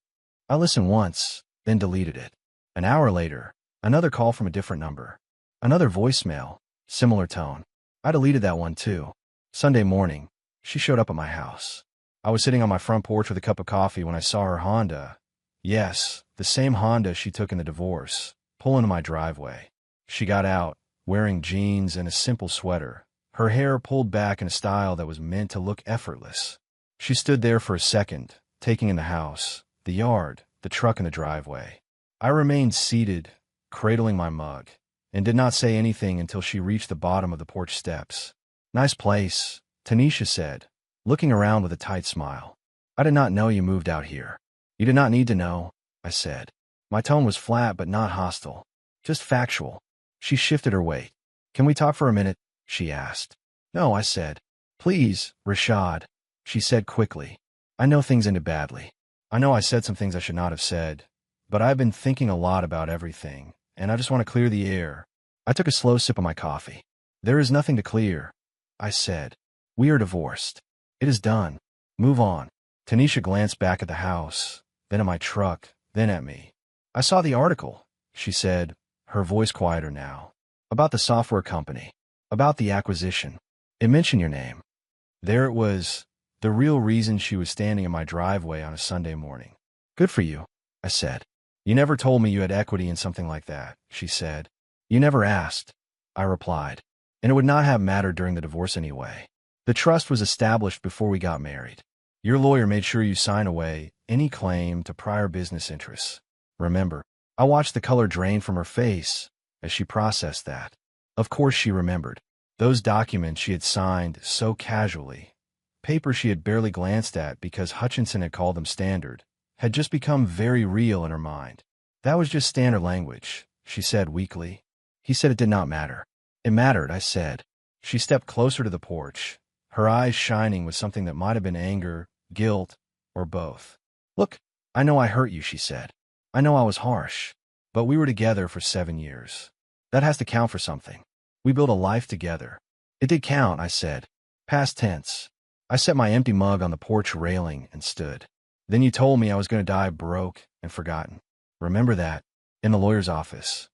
I listened once, then deleted it. An hour later, another call from a different number. Another voicemail, similar tone. I deleted that one too. Sunday morning, she showed up at my house. I was sitting on my front porch with a cup of coffee when I saw her Honda. Yes, the same Honda she took in the divorce, pull into my driveway. She got out, wearing jeans and a simple sweater, her hair pulled back in a style that was meant to look effortless. She stood there for a second, taking in the house, the yard, the truck in the driveway. I remained seated, cradling my mug, and did not say anything until she reached the bottom of the porch steps. Nice place, Tanisha said, looking around with a tight smile. I did not know you moved out here. You did not need to know, I said. My tone was flat but not hostile, just factual. She shifted her weight. Can we talk for a minute? She asked. No, I said. Please, Rashad, she said quickly. I know things ended badly. I know I said some things I should not have said, but I've been thinking a lot about everything, and I just want to clear the air. I took a slow sip of my coffee. There is nothing to clear, I said. We are divorced. It is done. Move on. Tanisha glanced back at the house, then at my truck, then at me. I saw the article, she said, her voice quieter now. About the software company. About the acquisition. It mentioned your name. There it was, the real reason she was standing in my driveway on a Sunday morning. Good for you, I said. You never told me you had equity in something like that, she said. You never asked, I replied. And it would not have mattered during the divorce anyway. The trust was established before we got married. Your lawyer made sure you sign away any claim to prior business interests. Remember, I watched the color drain from her face as she processed that. Of course she remembered. Those documents she had signed so casually, papers she had barely glanced at because Hutchinson had called them standard, had just become very real in her mind. That was just standard language, she said weakly. He said it did not matter. It mattered, I said. She stepped closer to the porch, her eyes shining with something that might have been anger, guilt, or both. "Look, I know I hurt you," she said. "I know I was harsh. But we were together for 7 years. That has to count for something. We built a life together." "It did count," I said. Past tense. I set my empty mug on the porch railing and stood. "Then you told me I was going to die broke and forgotten. Remember that? In the lawyer's office."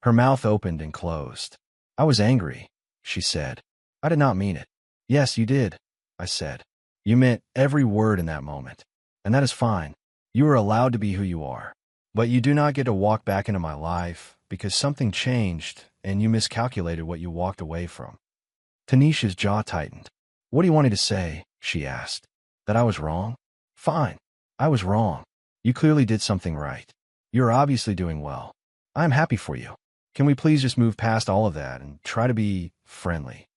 Her mouth opened and closed. "I was angry," she said. "I did not mean it." "Yes, you did," I said. "You meant every word in that moment. And that is fine. You are allowed to be who you are. But you do not get to walk back into my life because something changed and you miscalculated what you walked away from." Tanisha's jaw tightened. "What do you want me to say?" she asked. "That I was wrong? Fine. I was wrong. You clearly did something right. You're obviously doing well. I'm happy for you. Can we please just move past all of that and try to be friendly?"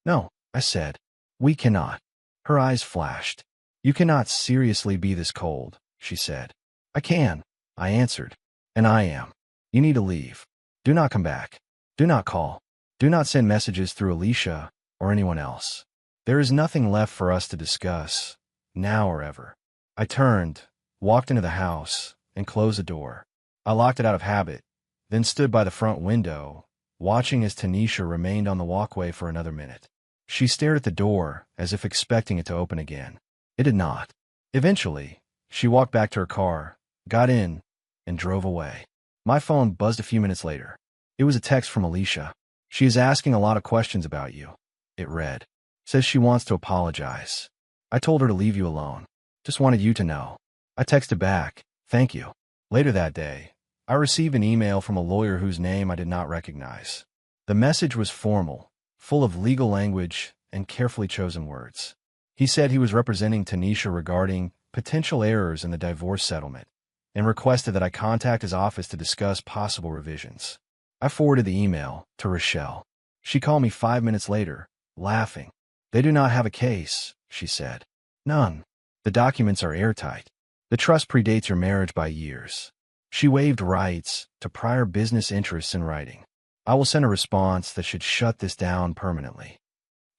"No," I said. "We cannot." Her eyes flashed. "You cannot seriously be this cold," she said. "I can," I answered. "And I am. You need to leave. Do not come back. Do not call. Do not send messages through Alicia or anyone else. There is nothing left for us to discuss, now or ever." I turned, walked into the house, and closed the door. I locked it out of habit, then stood by the front window, watching as Tanisha remained on the walkway for another minute. She stared at the door as if expecting it to open again. It did not. Eventually, she walked back to her car, got in, and drove away. My phone buzzed a few minutes later. It was a text from Alicia. "She is asking a lot of questions about you," it read. "Says she wants to apologize. I told her to leave you alone. Just wanted you to know." I texted back, "Thank you." Later that day, I received an email from a lawyer whose name I did not recognize. The message was formal, full of legal language and carefully chosen words. He said he was representing Tanisha regarding potential errors in the divorce settlement and requested that I contact his office to discuss possible revisions. I forwarded the email to Rochelle. She called me 5 minutes later, laughing. "They do not have a case," she said. "None. The documents are airtight. The trust predates your marriage by years." She waived rights to prior business interests in writing. "I will send a response that should shut this down permanently."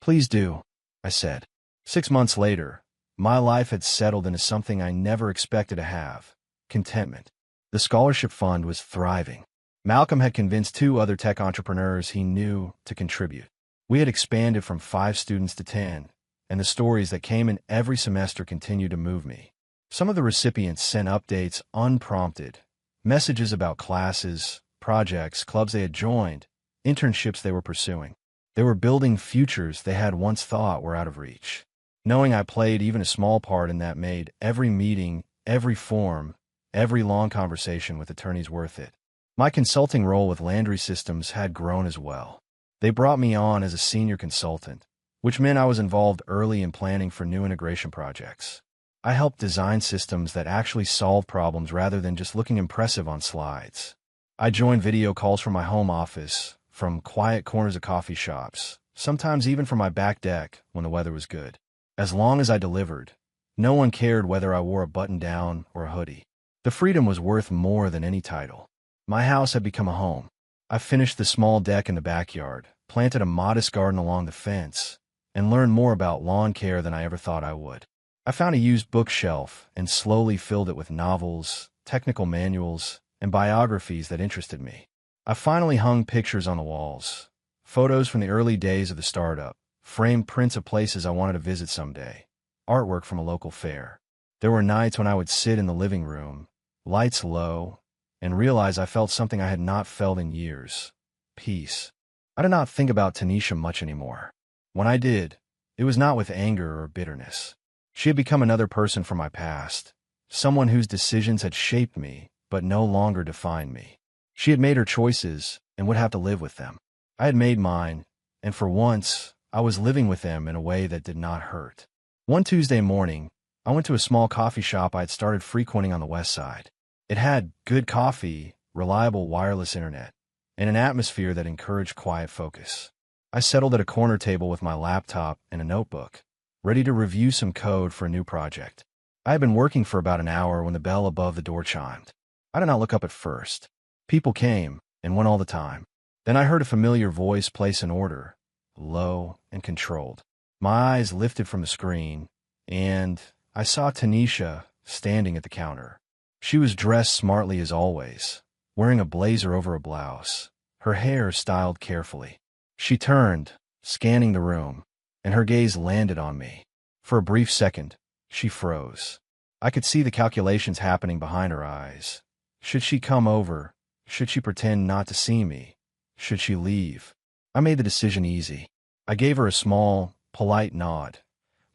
"Please do," I said. 6 months later, my life had settled into something I never expected to have: contentment. The scholarship fund was thriving. Malcolm had convinced 2 other tech entrepreneurs he knew to contribute. We had expanded from 5 students to 10, and the stories that came in every semester continued to move me. Some of the recipients sent updates unprompted, messages about classes, projects, clubs they had joined, internships they were pursuing. They were building futures they had once thought were out of reach. Knowing I played even a small part in that made every meeting, every form, every long conversation with attorneys worth it. My consulting role with Landry Systems had grown as well. They brought me on as a senior consultant, which meant I was involved early in planning for new integration projects. I helped design systems that actually solved problems rather than just looking impressive on slides. I joined video calls from my home office, from quiet corners of coffee shops, sometimes even from my back deck when the weather was good. As long as I delivered, no one cared whether I wore a button-down or a hoodie. The freedom was worth more than any title. My house had become a home. I finished the small deck in the backyard, planted a modest garden along the fence, and learned more about lawn care than I ever thought I would. I found a used bookshelf and slowly filled it with novels, technical manuals, and biographies that interested me. I finally hung pictures on the walls, photos from the early days of the startup, framed prints of places I wanted to visit someday, artwork from a local fair. There were nights when I would sit in the living room, lights low, and realize I felt something I had not felt in years: peace. I did not think about Tanisha much anymore. When I did, it was not with anger or bitterness. She had become another person from my past, someone whose decisions had shaped me but no longer defined me. She had made her choices and would have to live with them. I had made mine, and for once, I was living with them in a way that did not hurt. One Tuesday morning, I went to a small coffee shop I had started frequenting on the west side. It had good coffee, reliable wireless internet, and an atmosphere that encouraged quiet focus. I settled at a corner table with my laptop and a notebook, ready to review some code for a new project. I had been working for about an hour when the bell above the door chimed. I did not look up at first. People came and went all the time. Then I heard a familiar voice place an order, low, and controlled. My eyes lifted from the screen, and I saw Tanisha standing at the counter. She was dressed smartly as always, wearing a blazer over a blouse, her hair styled carefully. She turned, scanning the room, and her gaze landed on me. For a brief second, she froze. I could see the calculations happening behind her eyes. Should she come over? Should she pretend not to see me? Should she leave? I made the decision easy. I gave her a small, polite nod,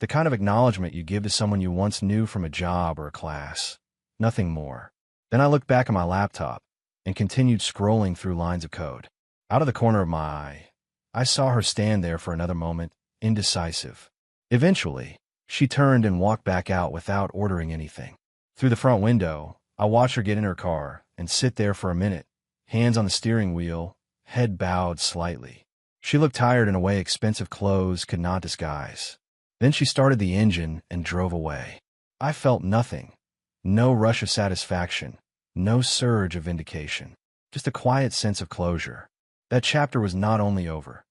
the kind of acknowledgement you give to someone you once knew from a job or a class. Nothing more. Then I looked back at my laptop and continued scrolling through lines of code. Out of the corner of my eye, I saw her stand there for another moment, indecisive. Eventually, she turned and walked back out without ordering anything. Through the front window, I watched her get in her car and sit there for a minute, hands on the steering wheel, head bowed slightly. She looked tired in a way expensive clothes could not disguise. Then she started the engine and drove away. I felt nothing. No rush of satisfaction. No surge of vindication. Just a quiet sense of closure. That chapter was not only over.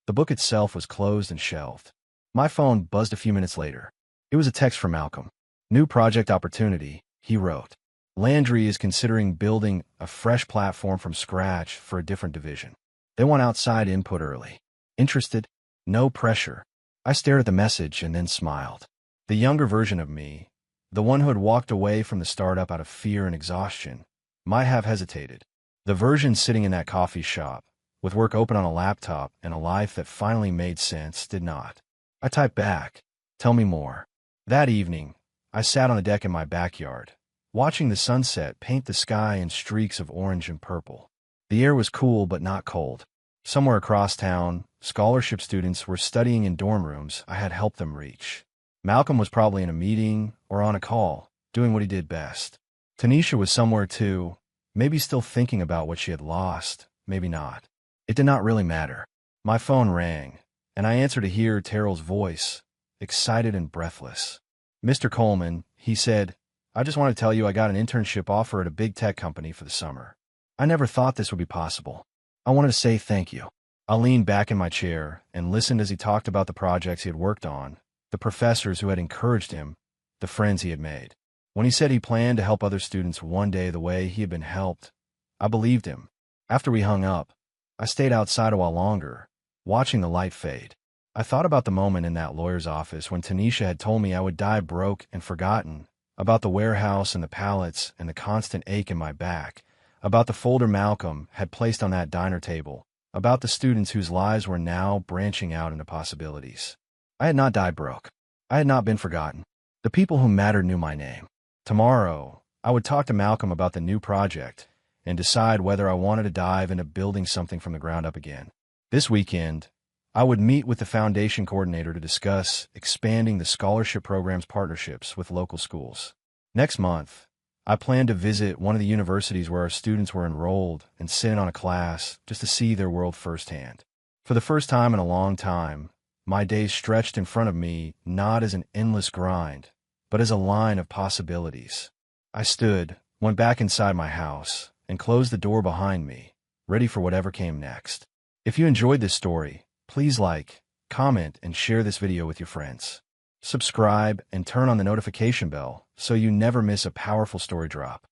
The book itself was closed and shelved. My phone buzzed a few minutes later. It was a text from Malcolm. New project opportunity, he wrote. Landry is considering building a fresh platform from scratch for a different division. They want outside input early. Interested? No pressure. I stared at the message and then smiled. The younger version of me, the one who had walked away from the startup out of fear and exhaustion, might have hesitated. The version sitting in that coffee shop, with work open on a laptop and a life that finally made sense, did not. I typed back, "Tell me more." That evening, I sat on a deck in my backyard, watching the sunset paint the sky in streaks of orange and purple. The air was cool but not cold. Somewhere across town, scholarship students were studying in dorm rooms I had helped them reach. Malcolm was probably in a meeting or on a call, doing what he did best. Tanisha was somewhere too, maybe still thinking about what she had lost, maybe not. It did not really matter. My phone rang, and I answered to hear Terrell's voice, excited and breathless. "Mr. Coleman," he said, "I just want to tell you I got an internship offer at a big tech company for the summer. I never thought this would be possible. I wanted to say thank you." I leaned back in my chair and listened as he talked about the projects he had worked on, the professors who had encouraged him, the friends he had made. When he said he planned to help other students one day the way he had been helped, I believed him. After we hung up, I stayed outside a while longer, watching the light fade. I thought about the moment in that lawyer's office when Tanisha had told me I would die broke and forgotten, about the warehouse and the pallets and the constant ache in my back, about the folder Malcolm had placed on that diner table, about the students whose lives were now branching out into possibilities. I had not died broke. I had not been forgotten. The people who mattered knew my name. Tomorrow, I would talk to Malcolm about the new project and decide whether I wanted to dive into building something from the ground up again. This weekend, I would meet with the foundation coordinator to discuss expanding the scholarship program's partnerships with local schools. Next month, I plan to visit one of the universities where our students were enrolled and sit in on a class just to see their world firsthand. For the first time in a long time, my days stretched in front of me not as an endless grind, but as a line of possibilities. I stood, went back inside my house, and closed the door behind me, ready for whatever came next. If you enjoyed this story, please like, comment, and share this video with your friends. Subscribe and turn on the notification bell so you never miss a powerful story drop.